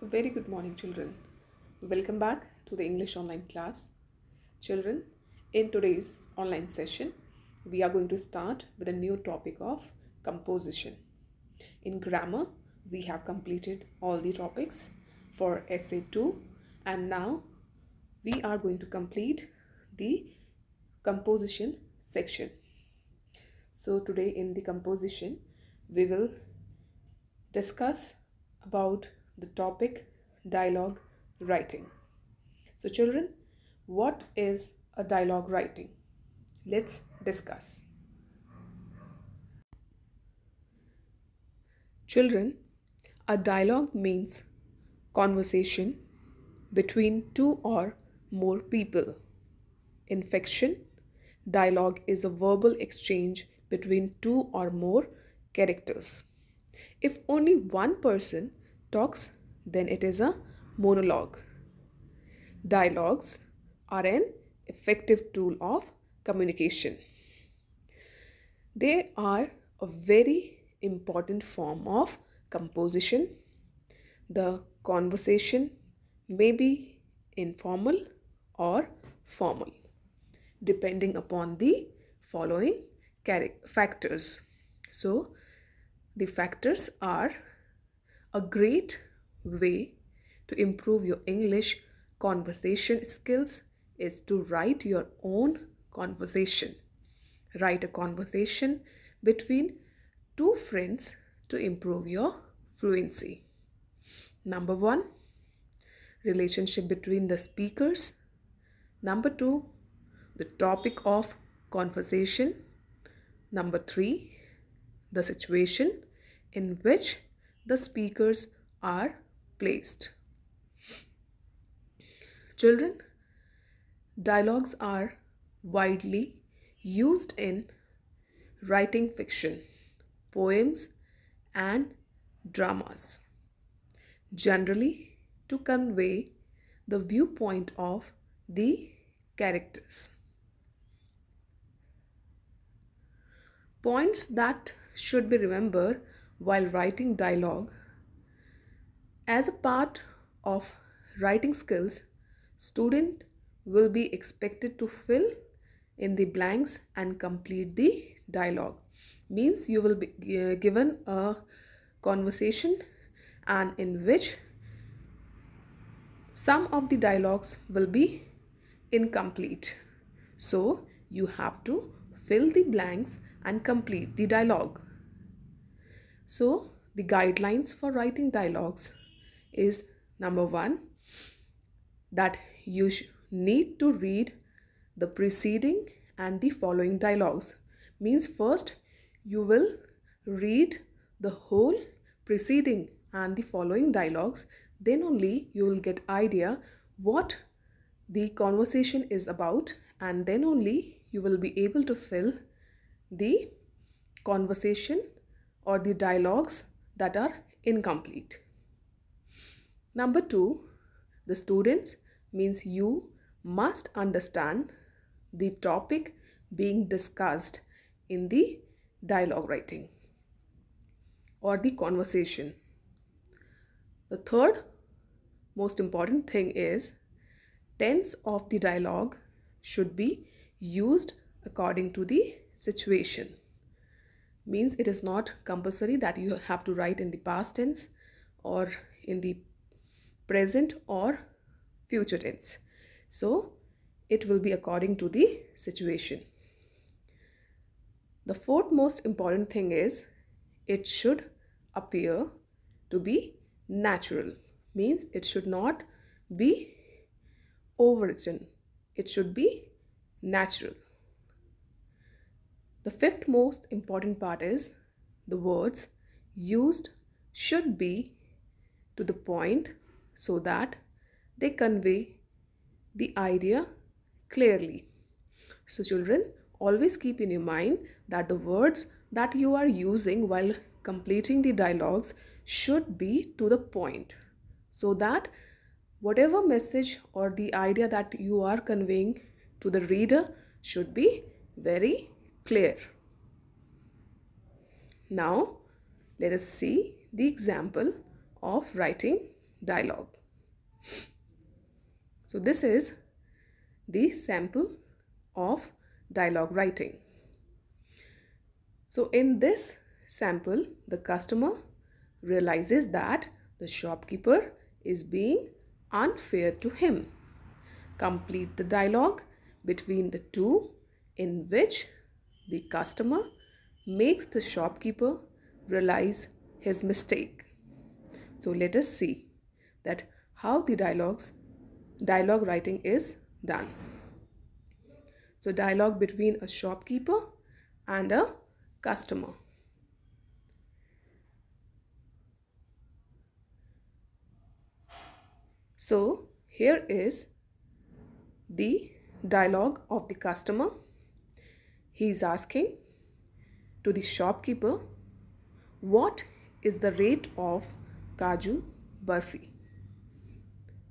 Very good morning, children. Welcome back to the English online class. Children, in today's online session, we are going to start with a new topic of composition. In grammar, we have completed all the topics for Essay 2, and now we are going to complete the composition section. So today in the composition, we will discuss about the topic dialogue writing. So children, what is a dialogue writing? Let's discuss. Children, a dialogue means conversation between two or more people. In fiction, dialogue is a verbal exchange between two or more characters. If only one person talks, then it is a monologue. Dialogues are an effective tool of communication. They are a very important form of composition. The conversation may be informal or formal, depending upon the following factors. So, the factors are: a great way to improve your English conversation skills is to write your own conversation. Write a conversation between two friends to improve your fluency. Number 1, relationship between the speakers. Number 2, the topic of conversation. Number 3, the situation in which the speakers are placed. Children, dialogues are widely used in writing fiction, poems, and dramas, generally to convey the viewpoint of the characters. Points that should be remembered while writing dialogue. As a part of writing skills, student will be expected to fill in the blanks and complete the dialogue. Means you will be given a conversation and in which some of the dialogues will be incomplete. So you have to fill the blanks and complete the dialogue. So the guidelines for writing dialogues is: number 1, that you need to read the preceding and the following dialogues. Means first you will read the whole preceding and the following dialogues, then only you will get idea what the conversation is about, and then only you will be able to fill the conversation or the dialogues that are incomplete. Number 2, the students, means you must understand the topic being discussed in the dialogue writing or the conversation. The third most important thing is tense of the dialogue should be used according to the situation. Means it is not compulsory that you have to write in the past tense or in the present or future tense. So it will be according to the situation. The fourth most important thing is it should appear to be natural. Means it should not be overwritten. It should be natural. The fifth most important part is the words used should be to the point so that they convey the idea clearly. So children, always keep in your mind that the words that you are using while completing the dialogues should be to the point, so that whatever message or the idea that you are conveying to the reader should be very clear. Now let us see the example of writing dialogue. So this is the sample of dialogue writing. So in this sample, the customer realizes that the shopkeeper is being unfair to him. Complete the dialogue between the two in which the customer makes the shopkeeper realize his mistake. So let us see that how the dialogue writing is done. So dialogue between a shopkeeper and a customer. So here is the dialogue of the customer. He is asking to the shopkeeper, what is the rate of Kaju Barfi?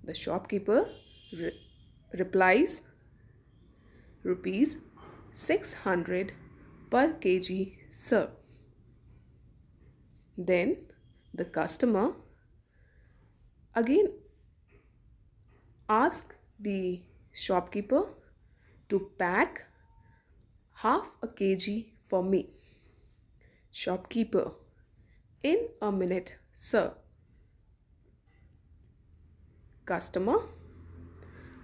The shopkeeper replies, rupees 600 per kg, sir. Then the customer again asks the shopkeeper to pack half a kg for me. Shopkeeper, in a minute, sir. Customer,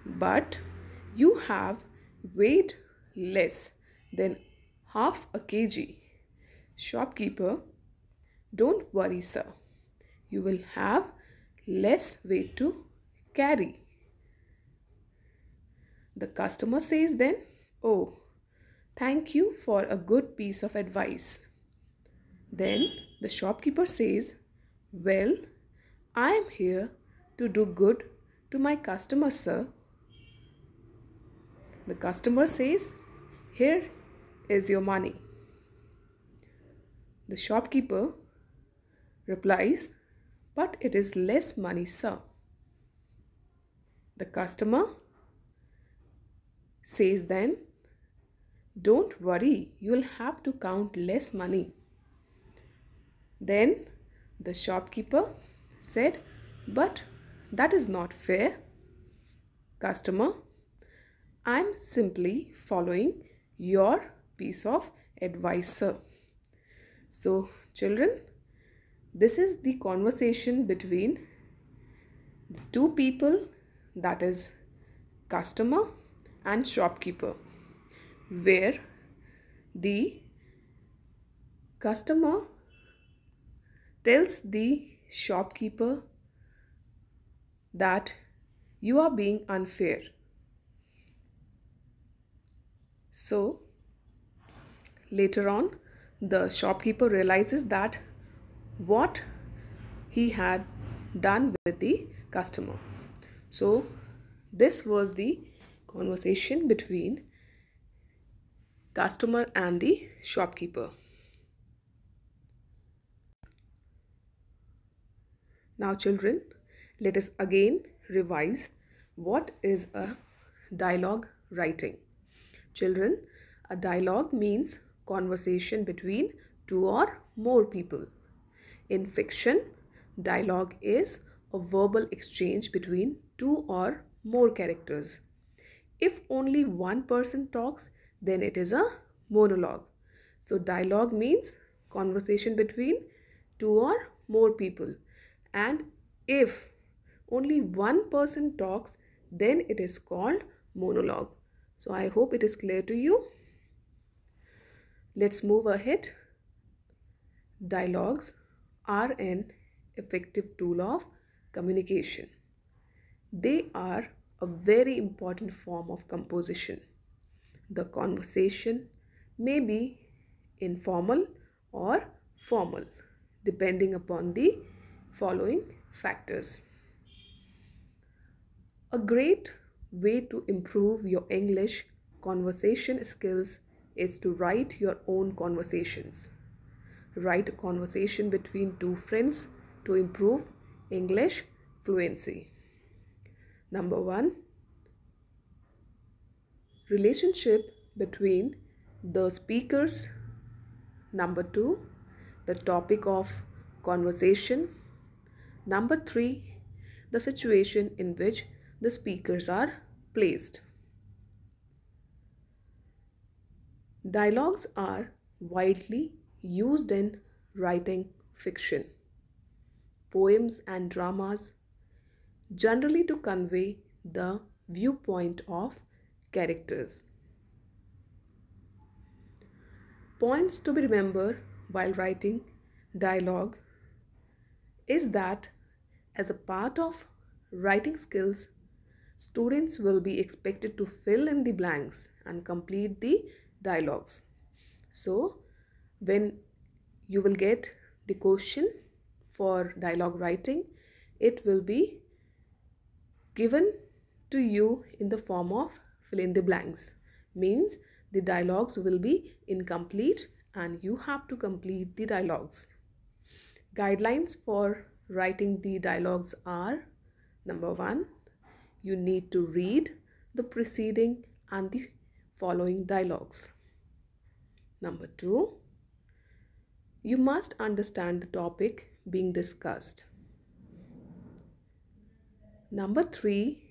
but you have weighed less than half a kg. Shopkeeper, don't worry, sir. You will have less weight to carry. The customer says then, oh, thank you for a good piece of advice. Then the shopkeeper says, well, I am here to do good to my customer, sir. The customer says, here is your money. The shopkeeper replies, but it is less money, sir. The customer says then, don't worry, you will have to count less money. Then the shopkeeper said, but that is not fair. Customer, I am simply following your piece of advice, sir. So children, this is the conversation between the two people, that is customer and shopkeeper, where the customer tells the shopkeeper that you are being unfair. So later on, the shopkeeper realizes that what he had done with the customer. So this was the conversation between customer and the shopkeeper. Now children, let us again revise what is a dialogue writing. Children, a dialogue means conversation between two or more people. In fiction, dialogue is a verbal exchange between two or more characters. If only one person talks, then it is a monologue. So dialogue means conversation between two or more people. And if only one person talks, then it is called monologue. So I hope it is clear to you. Let's move ahead. Dialogues are an effective tool of communication. They are a very important form of composition. The conversation may be informal or formal, depending upon the following factors. A great way to improve your English conversation skills is to write your own conversations. Write a conversation between two friends to improve English fluency. Number 1, relationship between the speakers. Number 2, the topic of conversation. Number 3, the situation in which the speakers are placed. Dialogues are widely used in writing fiction, poems and dramas, generally to convey the viewpoint of characters. Points to be remembered while writing dialogue is that as a part of writing skills, students will be expected to fill in the blanks and complete the dialogues. So, when you will get the question for dialogue writing, it will be given to you in the form of fill in the blanks. Means the dialogues will be incomplete and you have to complete the dialogues. Guidelines for writing the dialogues are: number 1, you need to read the preceding and the following dialogues. Number 2, you must understand the topic being discussed. Number 3,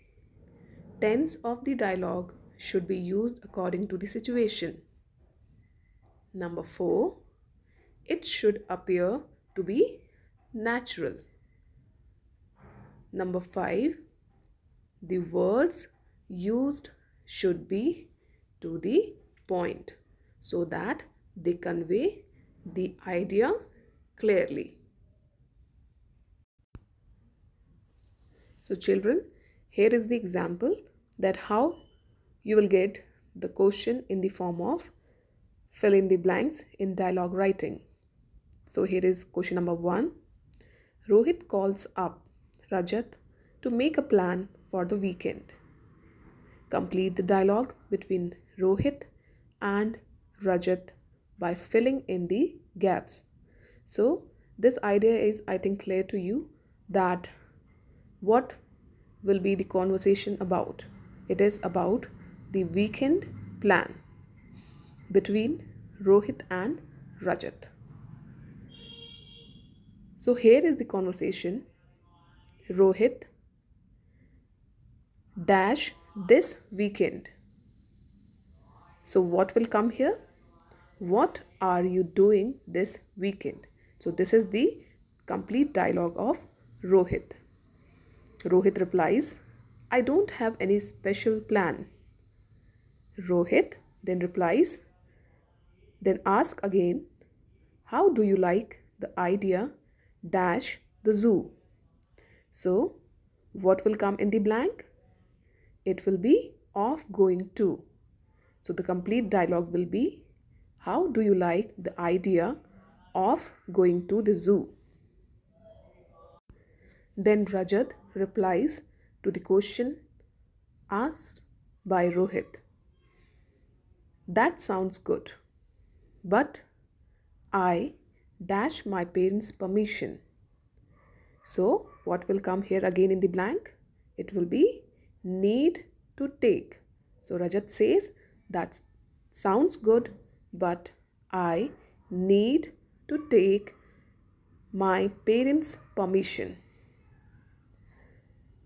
tense of the dialogue should be used according to the situation. Number 4, it should appear to be natural. Number 5, the words used should be to the point so that they convey the idea clearly. So children, here is the example that how you will get the question in the form of fill in the blanks in dialogue writing. So here is question number 1. Rohit calls up Rajat to make a plan for the weekend. Complete the dialogue between Rohit and Rajat by filling in the gaps. So this idea is, I think, clear to you that what will be the conversation about. It is about the weekend plan between Rohit and Rajat. So here is the conversation. Rohit dash this weekend. So what will come here? What are you doing this weekend? So this is the complete dialogue of Rohit. Rohit replies, I don't have any special plan. Rohit then replies, then ask again, how do you like the idea dash the zoo? So what will come in the blank? It will be of going to. So the complete dialogue will be, how do you like the idea of going to the zoo? Then Rajat replies to the question asked by Rohit. That sounds good, but I dash my parents' permission. So what will come here again in the blank? It will be need to take. So Rajat says that sounds good, but I need to take my parents' permission.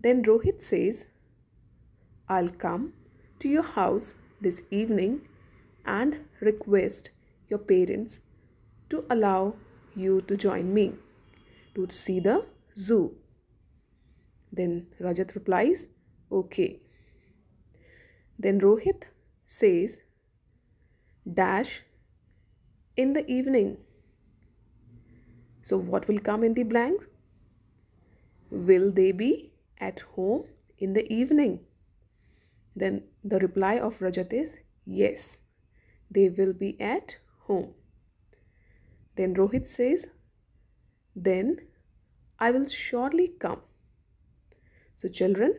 Then Rohit says, I'll come to your house this evening and request your parents to allow you to join me to see the zoo. Then Rajat replies, okay. Then Rohit says, dash in the evening. So what will come in the blanks? Will they be at home in the evening? Then the reply of Rajat is, yes, they will be at home. Then Rohit says, then I will surely come. So children,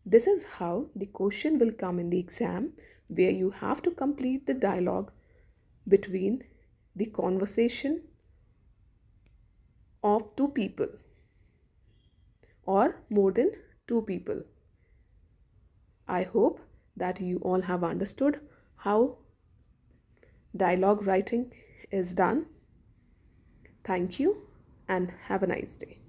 this is how the question will come in the exam, where you have to complete the dialogue between the conversation of two people or more than two people. I hope that you all have understood how dialogue writing is done. Thank you and have a nice day.